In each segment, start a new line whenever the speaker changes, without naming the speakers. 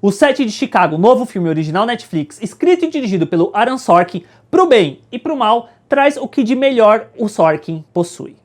O Set de Chicago, novo filme original Netflix, escrito e dirigido pelo Aaron Sorkin, pro bem e pro mal, traz o que de melhor o Sorkin possui.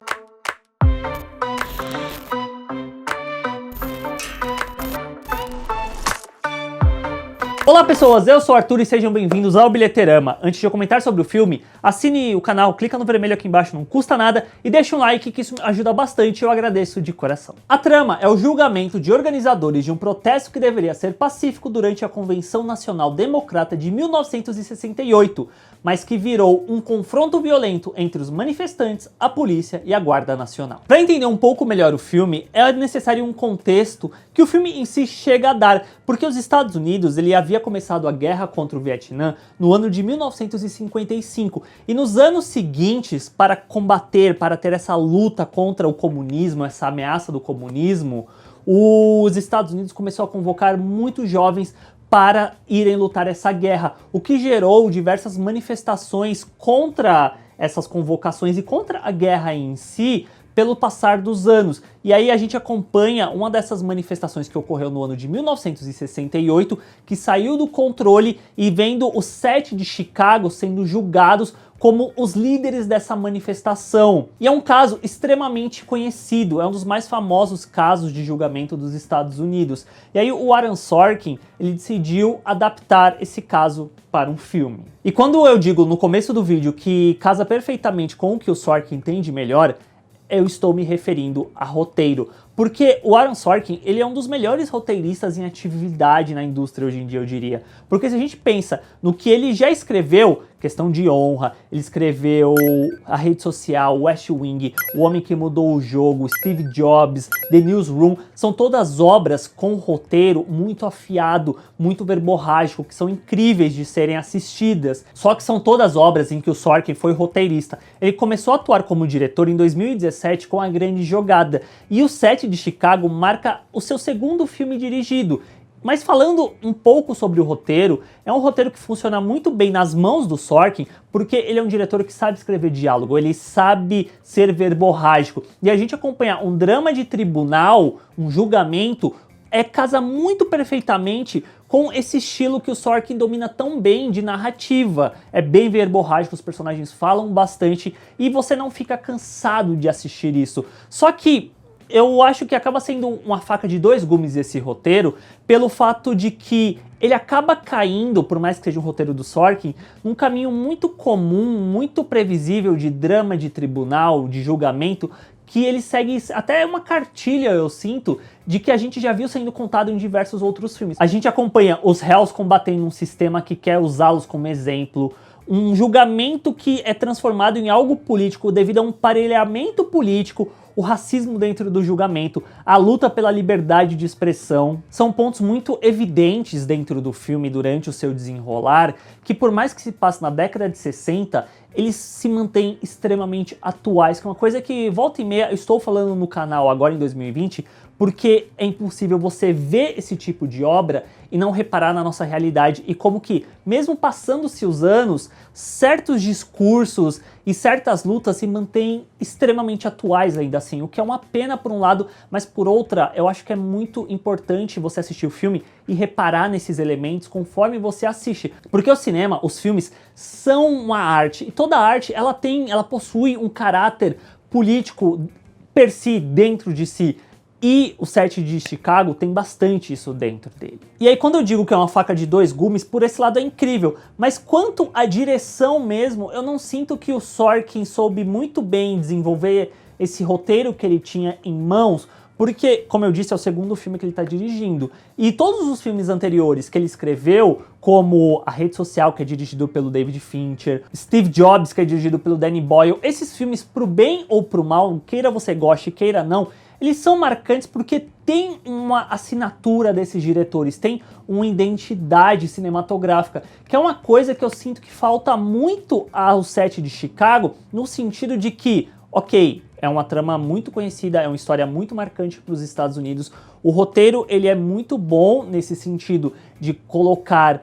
Olá pessoas, eu sou o Arthur e sejam bem-vindos ao Bilheterama. Antes de eu comentar sobre o filme, assine o canal, clica no vermelho aqui embaixo, não custa nada, e deixa um like que isso ajuda bastante e eu agradeço de coração. A trama é o julgamento de organizadores de um protesto que deveria ser pacífico durante a Convenção Nacional Democrata de 1968, mas que virou um confronto violento entre os manifestantes, a polícia e a Guarda Nacional. Para entender um pouco melhor o filme, é necessário um contexto que o filme em si chega a dar, porque os Estados Unidos ele havia começado a guerra contra o Vietnã no ano de 1955 e nos anos seguintes, para combater, para ter essa luta contra o comunismo, essa ameaça do comunismo, os Estados Unidos começou a convocar muitos jovens para irem lutar essa guerra, o que gerou diversas manifestações contra essas convocações e contra a guerra em si pelo passar dos anos. E aí a gente acompanha uma dessas manifestações que ocorreu no ano de 1968, que saiu do controle e vendo o Set de Chicago sendo julgados como os líderes dessa manifestação. E é um caso extremamente conhecido, é um dos mais famosos casos de julgamento dos Estados Unidos. E aí o Aaron Sorkin, ele decidiu adaptar esse caso para um filme. E quando eu digo no começo do vídeo que casa perfeitamente com o que o Sorkin entende melhor, eu estou me referindo a roteiro, porque o Aaron Sorkin, ele é um dos melhores roteiristas em atividade na indústria hoje em dia, eu diria. Porque se a gente pensa no que ele já escreveu, Questão de Honra, ele escreveu A Rede Social, West Wing, O Homem que Mudou o Jogo, Steve Jobs, The Newsroom, são todas obras com roteiro muito afiado, muito verborrágico, que são incríveis de serem assistidas. Só que são todas obras em que o Sorkin foi roteirista. Ele começou a atuar como diretor em 2017 com A Grande Jogada, e o Set de Chicago marca o seu segundo filme dirigido. Mas falando um pouco sobre o roteiro, é um roteiro que funciona muito bem nas mãos do Sorkin, porque ele é um diretor que sabe escrever diálogo, ele sabe ser verborrágico. E a gente acompanhar um drama de tribunal, um julgamento, casa muito perfeitamente com esse estilo que o Sorkin domina tão bem de narrativa. É bem verborrágico, os personagens falam bastante e você não fica cansado de assistir isso. Só que eu acho que acaba sendo uma faca de dois gumes esse roteiro, pelo fato de que ele acaba caindo, por mais que seja um roteiro do Sorkin, num caminho muito comum, muito previsível de drama de tribunal, de julgamento, que ele segue até uma cartilha, eu sinto, de que a gente já viu sendo contado em diversos outros filmes. A gente acompanha os réus combatendo um sistema que quer usá-los como exemplo, um julgamento que é transformado em algo político devido a um parelhamento político, o racismo dentro do julgamento, a luta pela liberdade de expressão. São pontos muito evidentes dentro do filme durante o seu desenrolar, que por mais que se passe na década de 60, eles se mantêm extremamente atuais, que é uma coisa que volta e meia eu estou falando no canal agora em 2020, porque é impossível você ver esse tipo de obra e não reparar na nossa realidade e como que, mesmo passando-se os anos, certos discursos e certas lutas se mantêm extremamente atuais ainda assim, o que é uma pena por um lado, mas por outra, eu acho que é muito importante você assistir o filme e reparar nesses elementos conforme você assiste, porque o cinema, os filmes, são uma arte, e toda arte, ela possui um caráter político per si, dentro de si. E o Set de Chicago tem bastante isso dentro dele. E aí quando eu digo que é uma faca de dois gumes, por esse lado é incrível. Mas quanto à direção mesmo, eu não sinto que o Sorkin soube muito bem desenvolver esse roteiro que ele tinha em mãos, porque, como eu disse, é o segundo filme que ele está dirigindo. E todos os filmes anteriores que ele escreveu, como A Rede Social, que é dirigido pelo David Fincher, Steve Jobs, que é dirigido pelo Danny Boyle, esses filmes, pro bem ou pro mal, queira você goste, queira não, eles são marcantes porque tem uma assinatura desses diretores, tem uma identidade cinematográfica, que é uma coisa que eu sinto que falta muito ao Set de Chicago, no sentido de que, ok, é uma trama muito conhecida, é uma história muito marcante para os Estados Unidos, o roteiro ele é muito bom nesse sentido de colocar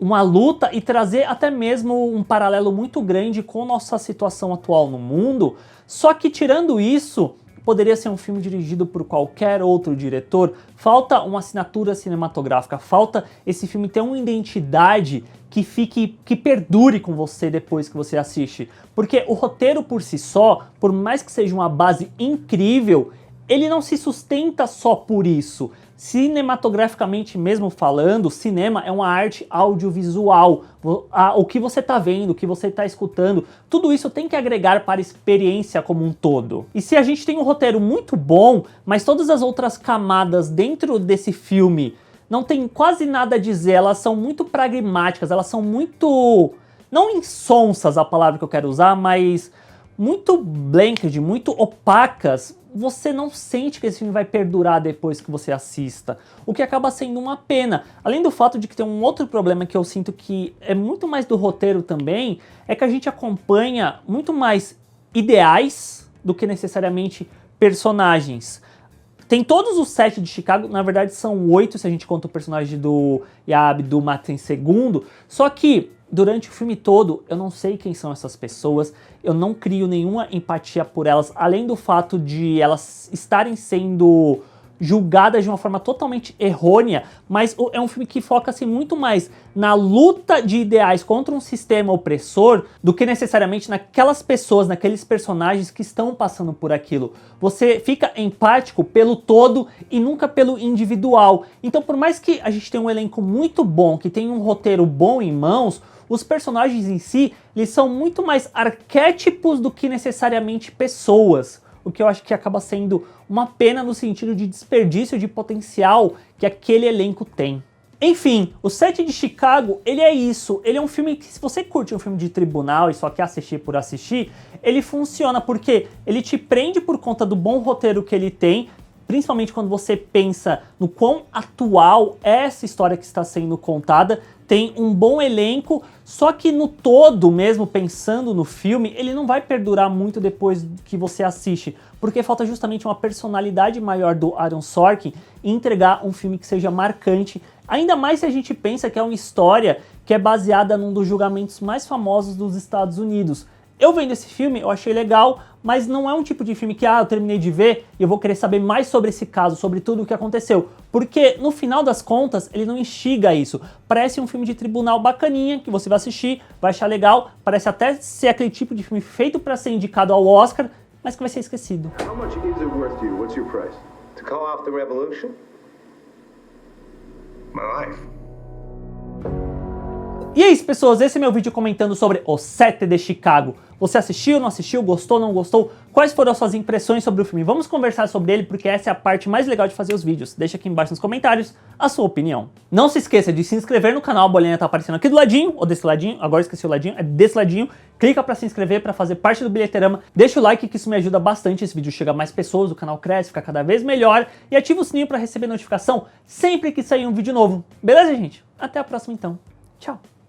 uma luta e trazer até mesmo um paralelo muito grande com nossa situação atual no mundo, só que tirando isso, poderia ser um filme dirigido por qualquer outro diretor. Falta uma assinatura cinematográfica, falta esse filme ter uma identidade que perdure com você depois que você assiste. Porque o roteiro por si só, por mais que seja uma base incrível, ele não se sustenta só por isso. Cinematograficamente mesmo falando, cinema é uma arte audiovisual. O que você está vendo, o que você está escutando, tudo isso tem que agregar para a experiência como um todo. E se a gente tem um roteiro muito bom, mas todas as outras camadas dentro desse filme não tem quase nada a dizer, elas são muito pragmáticas, elas são muito, não insonsas a palavra que eu quero usar, mas muito blanked, muito opacas, você não sente que esse filme vai perdurar depois que você assista, o que acaba sendo uma pena. Além do fato de que tem um outro problema que eu sinto que é muito mais do roteiro também, é que a gente acompanha muito mais ideais do que necessariamente personagens. Tem todos os 7 de Chicago, na verdade são 8 se a gente conta o personagem do Yab Abdul-Mateen II, só que durante o filme todo eu não sei quem são essas pessoas, eu não crio nenhuma empatia por elas, além do fato de elas estarem sendo julgadas de uma forma totalmente errônea, mas é um filme que foca assim, muito mais na luta de ideais contra um sistema opressor do que necessariamente naquelas pessoas, naqueles personagens que estão passando por aquilo. Você fica empático pelo todo e nunca pelo individual. Então, por mais que a gente tenha um elenco muito bom, que tenha um roteiro bom em mãos, os personagens em si, eles são muito mais arquétipos do que necessariamente pessoas. O que eu acho que acaba sendo uma pena no sentido de desperdício de potencial que aquele elenco tem. Enfim, o 7 de Chicago, ele é isso. Ele é um filme que, se você curte um filme de tribunal e só quer assistir por assistir, ele funciona porque ele te prende por conta do bom roteiro que ele tem, principalmente quando você pensa no quão atual é essa história que está sendo contada. Tem um bom elenco, só que no todo, mesmo pensando no filme, ele não vai perdurar muito depois que você assiste, porque falta justamente uma personalidade maior do Aaron Sorkin em entregar um filme que seja marcante, ainda mais se a gente pensa que é uma história que é baseada num dos julgamentos mais famosos dos Estados Unidos. Eu vendo esse filme, eu achei legal, mas não é um tipo de filme que, eu terminei de ver e eu vou querer saber mais sobre esse caso, sobre tudo o que aconteceu. Porque, no final das contas, ele não instiga isso. Parece um filme de tribunal bacaninha, que você vai assistir, vai achar legal, parece até ser aquele tipo de filme feito para ser indicado ao Oscar, mas que vai ser esquecido.
How much is it worth to you? What's your price? To call off the revolution? My life.
E é isso, pessoas, esse é meu vídeo comentando sobre o 7 de Chicago. Você assistiu, não assistiu, gostou, não gostou? Quais foram as suas impressões sobre o filme? Vamos conversar sobre ele, porque essa é a parte mais legal de fazer os vídeos. Deixa aqui embaixo nos comentários a sua opinião. Não se esqueça de se inscrever no canal, a bolinha tá aparecendo aqui do ladinho, ou desse ladinho, agora esqueci o ladinho, é desse ladinho. Clica pra se inscrever, pra fazer parte do Bilheterama. Deixa o like que isso me ajuda bastante, esse vídeo chega a mais pessoas, o canal cresce, fica cada vez melhor. E ativa o sininho pra receber notificação sempre que sair um vídeo novo. Beleza, gente? Até a próxima então. Tchau.